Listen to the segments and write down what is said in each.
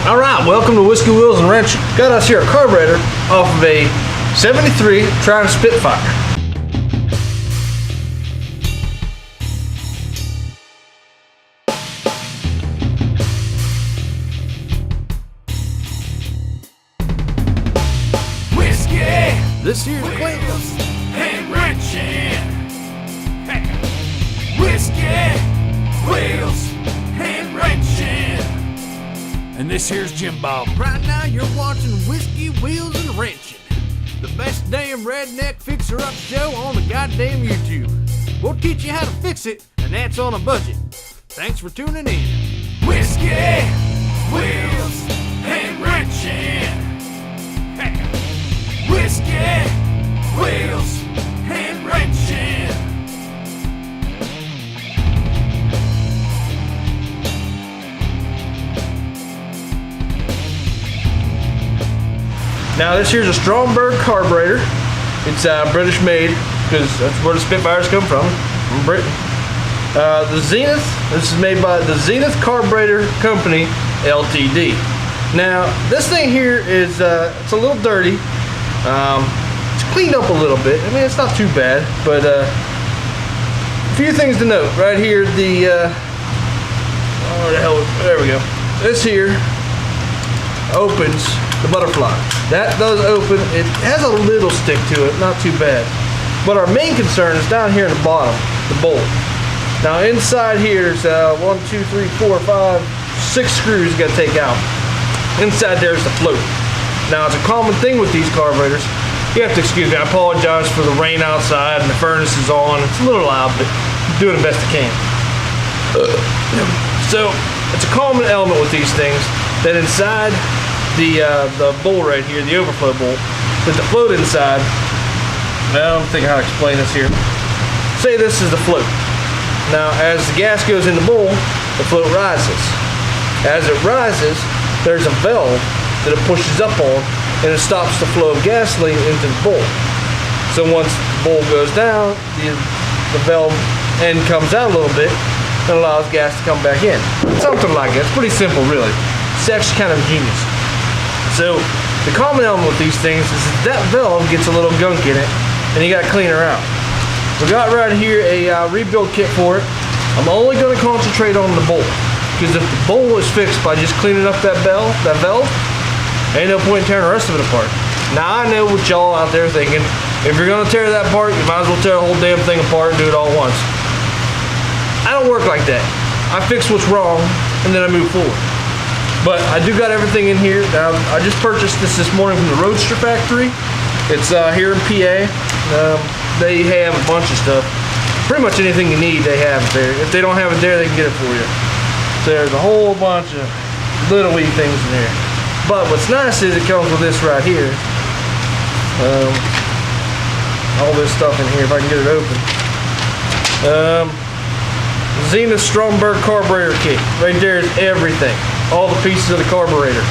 All right, welcome to Whiskey Wheels and Wrenching. Got us here a carburetor off of a 73 Triumph Spitfire. Whiskey, This here's Clint. and wrenching. Hey. Whiskey, wheels, and wrenching. And this here's Jim Bob. Right now you're watching Whiskey, Wheels, and Wrenching. The best damn redneck fixer-up show on the goddamn YouTube. We'll teach you how to fix it, and that's on a budget. Thanks for tuning in. Whiskey, Wheels, and Wrenching. Hey. Whiskey, wheels, and wrenching. Now this here's a Stromberg carburetor. It's British made because that's where the Spitfires come from Britain. The Zenith, this is made by the Zenith Carburetor Company, Ltd. Now this thing here is it's a little dirty. It's cleaned up a little bit. I mean, it's not too bad, but a few things to note. Right here, oh the hell, there we go. This here opens the butterfly. That does open. It has a little stick to it, not too bad. But our main concern is down here in the bottom, the bolt. Now inside here is 1, 2, 3, 4, 5, 6 screws you got to take out. Inside there's the float. Now it's a common thing with these carburetors. You have to excuse me, I apologize for the rain outside and the furnace is on. It's a little loud, but I'm doing the best I can. So it's a common element with these things that inside the bowl right here, the overflow bowl, with the float inside. Well, I'm thinking how to explain this here. Say this is the float. Now as the gas goes in the bowl, the float rises. As it rises, there's a valve that it pushes up on, and it stops the flow of gasoline into the bowl. So once the bowl goes down, the valve end comes out a little bit and allows gas to come back in. Something like that. It's pretty simple, really. It's actually kind of genius. So the common element with these things is that valve gets a little gunk in it, and you got to clean her out. We got right here a rebuild kit for it. I'm only going to concentrate on the bowl, because if the bowl is fixed by just cleaning up that valve, ain't no point in tearing the rest of it apart. Now I know what y'all out there thinking. If you're gonna tear that apart, you might as well tear the whole damn thing apart and do it all at once. I don't work like that. I fix what's wrong and then I move forward. But I do got everything in here. Now I just purchased this morning from the Roadster factory. It's here in PA. They have a bunch of stuff. Pretty much anything you need they have it there. If they don't have it there, they can get it for you. So there's a whole bunch of little wee things in there. But what's nice is it comes with this right here. All this stuff in here, if I can get it open. Zenith Stromberg Carburetor Kit. Right there is everything. All the pieces of the carburetor.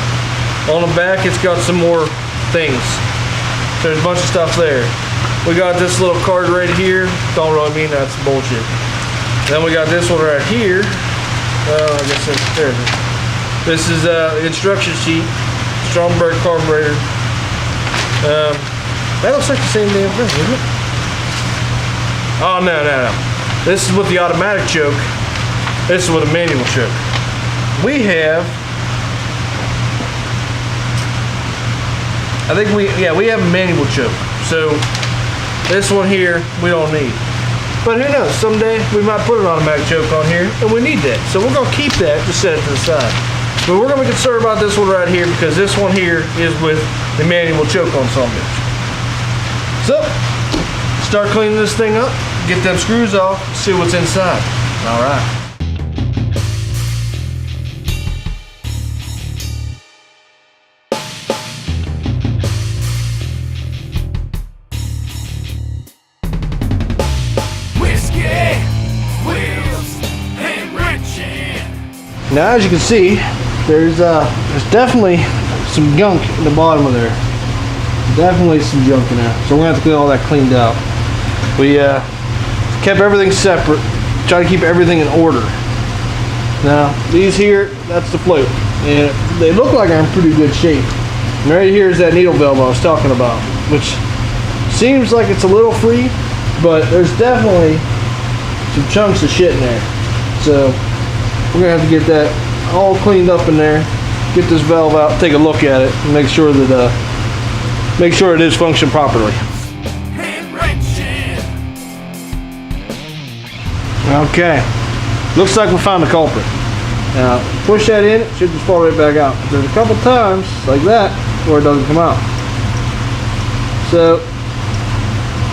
On the back, it's got some more things. So there's a bunch of stuff there. We got this little card right here. Don't really mean that's bullshit. Then we got this one right here. I guess there it is. This is the instruction sheet. Stromberg carburetor. That looks like the same damn thing, isn't it? Oh, no. This is with the automatic choke. This is with a manual choke. We have, we have a manual choke. So this one here, we don't need. But who knows, someday we might put an automatic choke on here and we need that. So we're gonna keep that, just set it to the side. But we're gonna be concerned about this one right here because this one here is with the manual choke on some bitch. So, start cleaning this thing up, get them screws off, see what's inside. All right. Whiskey, wheels, and wrenching. Now, as you can see, there's definitely some gunk in the bottom of there. Definitely some junk in there. So we're gonna have to get all that cleaned out. We kept everything separate, try to keep everything in order. Now, these here, that's the float. and they look like they're in pretty good shape. And right here is that needle valve I was talking about, which seems like it's a little free, but there's definitely some chunks of shit in there. So we're gonna have to get that all cleaned up in there, get this valve out, take a look at it, and make sure it is functioning properly. Okay, looks like we found the culprit. Now push that in, it should just fall right back out. There's a couple times like that where it doesn't come out. So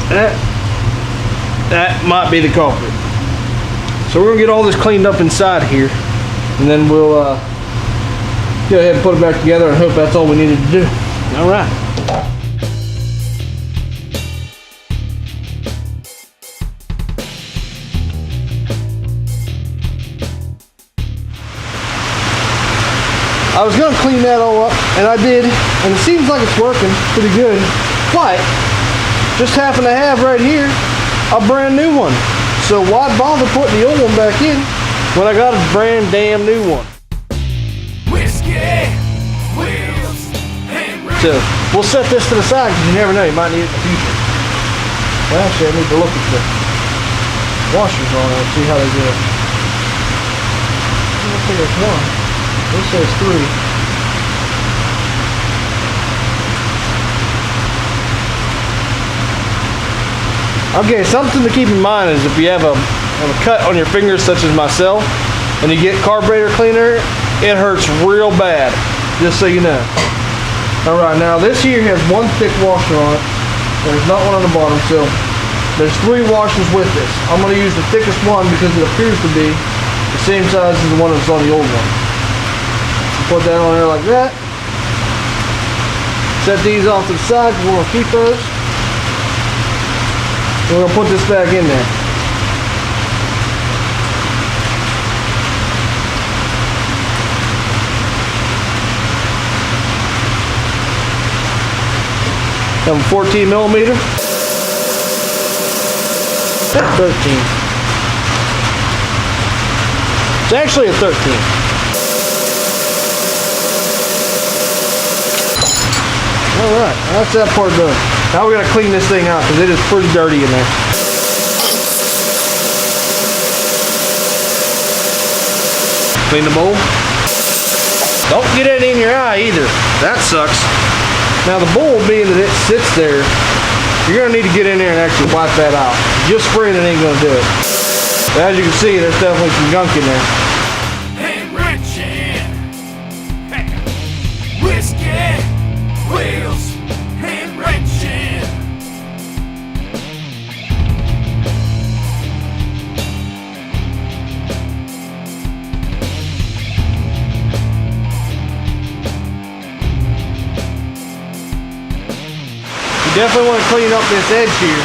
that might be the culprit. So we're gonna get all this cleaned up inside here, and then we'll go ahead and put it back together and hope that's all we needed to do. All right. I was gonna clean that all up, and I did, and it seems like it's working pretty good, but just happen to have right here a brand new one. So why bother putting the old one back in when I got a brand damn new one? Whiskey, wheels, and So we'll set this to the side because you never know, you might need it in the future. Well, actually, I need to look at the washers on it and see how they do it. I don't think there's one. This says 3. Okay, something to keep in mind is if you have a cut on your fingers such as myself and you get carburetor cleaner, it hurts real bad, just so you know. Alright, now this here has one thick washer on it. There's not one on the bottom, so there's 3 washers with this. I'm going to use the thickest one because it appears to be the same size as the one that's on the old one. Put that on there like that. Set these off to the side because we're going to keep those. We're going to put this back in there. Have a 14 millimeter. 13. It's actually a 13. Alright, that's that part done. Now we gotta clean this thing out because it is pretty dirty in there. Clean the bowl. Don't get it in your eye either. That sucks. Now the bowl, being that it sits there, you're gonna need to get in there and actually wipe that out. Just spraying it ain't gonna do it. But as you can see, there's definitely some gunk in there. and wrenching. Whiskey, wheels, and wrenching. You definitely want to clean up this edge here,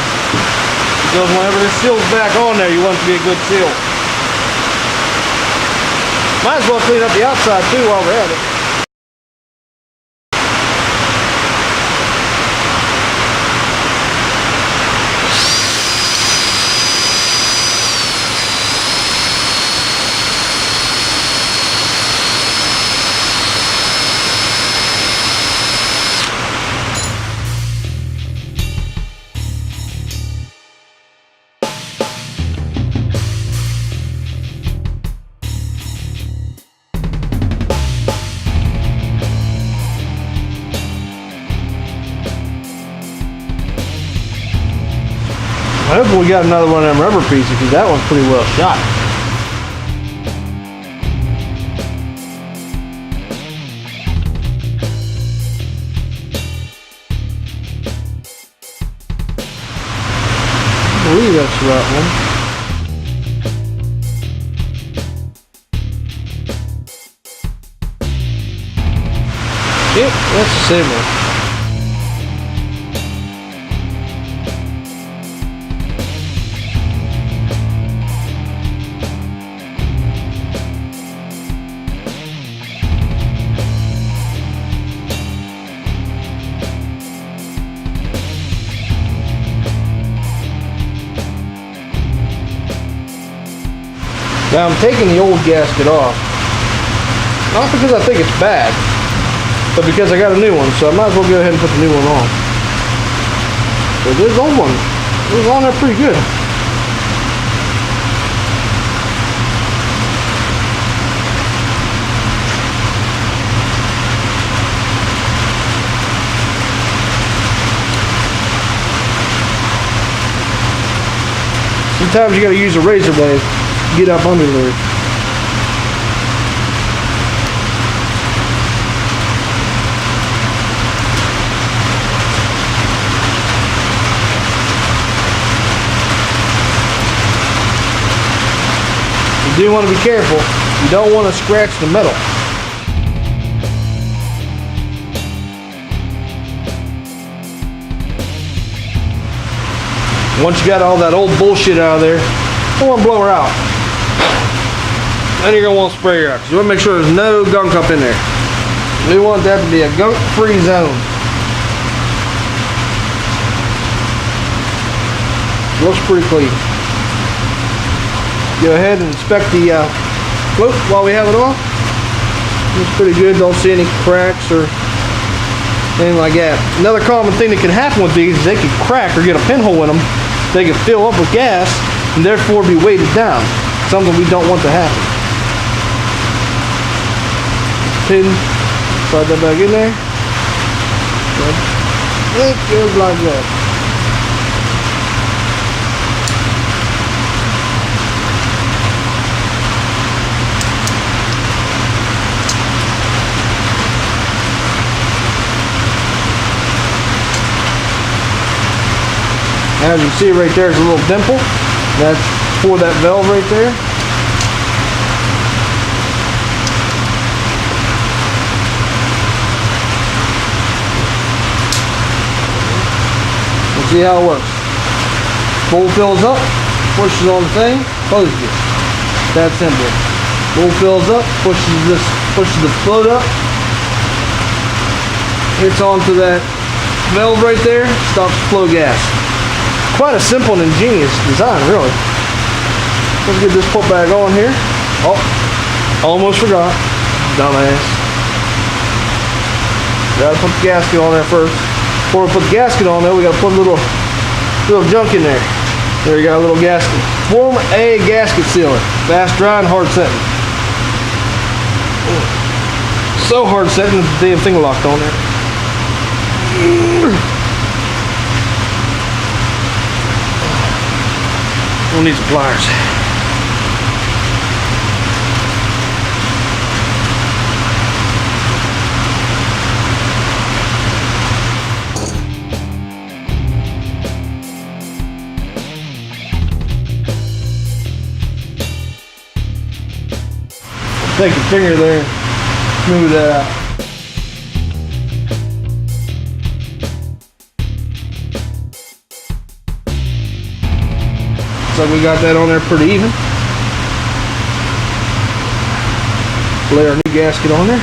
because whenever this seal's back on there, you want it to be a good seal. Might as well clean up the outside too while we're at it. I hope we got another one of them rubber pieces because that one's pretty well shot. I believe that's the right one. Yep, that's the same one. Now I'm taking the old gasket off Not because I think it's bad, but because I got a new one, so I might as well go ahead and put the new one on. But this old one, it was on there pretty good. Sometimes you gotta use a razor blade to get up under there. You do want to be careful. You don't want to scratch the metal. Once you got all that old bullshit out of there, you want to blow her out. Then you're going to want to spray her out. You want to make sure there's no gunk up in there. We want that to be a gunk-free zone. Looks pretty clean. Go ahead and inspect the float while we have it on. Looks pretty good. Don't see any cracks or anything like that. Another common thing that can happen with these is they can crack or get a pinhole in them. They can fill up with gas and therefore be weighted down. Something we don't want to happen. Pin, slide that back in there. It goes like that. As you can see right there is a little dimple. That's for that valve right there. We'll see how it works. Bowl fills up, pushes on the thing, closes it. That simple. Bowl fills up, pushes the float up, hits onto that valve right there, stops the flow gas. Quite a simple and ingenious design, really. Let's get this put back on here. Oh, almost forgot. Dumbass. Gotta put the gasket on there first. Before we put the gasket on there, we gotta put a little junk in there. There you got a little gasket. Form A gasket sealer. Fast dry and hard setting. So hard setting, the damn thing locked on there. We'll need some pliers. Take your finger there, smooth that out. So we got that on there pretty even. Lay our new gasket on there.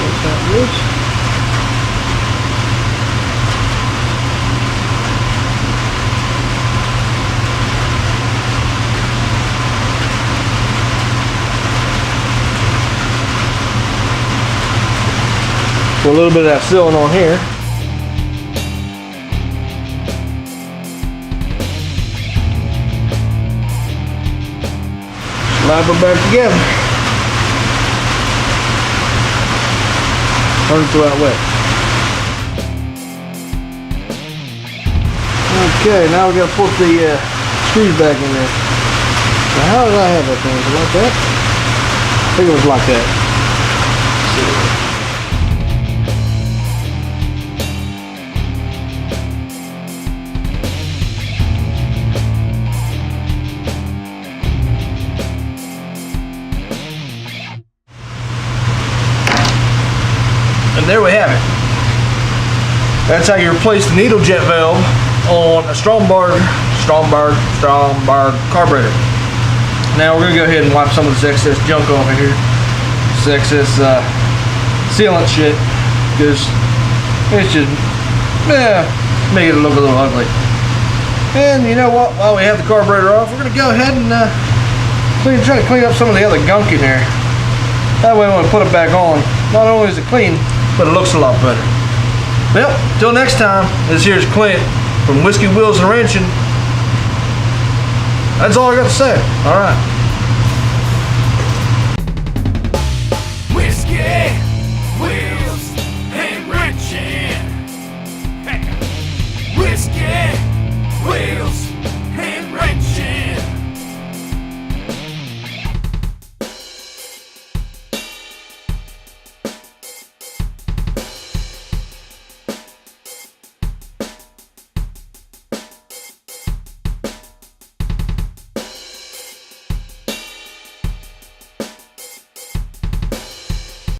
Like that loose. Put a little bit of that sealant on here. Slap it back together. Turn it to that wet. Okay, now we got to put the screws back in there. Now how did I have that thing? Was it like that? I think it was like that. And there we have it. That's how you replace the needle jet valve on a Stromberg carburetor. Now we're gonna go ahead and wipe some of this excess junk off of here. This excess sealant shit, because it's just make it look a little ugly. And you know what? While we have the carburetor off, we're gonna go ahead and try to clean up some of the other gunk in there. That way when we put it back on, not only is it clean, but it looks a lot better. Well, till next time, this here's Clint from Whiskey Wheels and Wrenching. That's all I got to say. All right.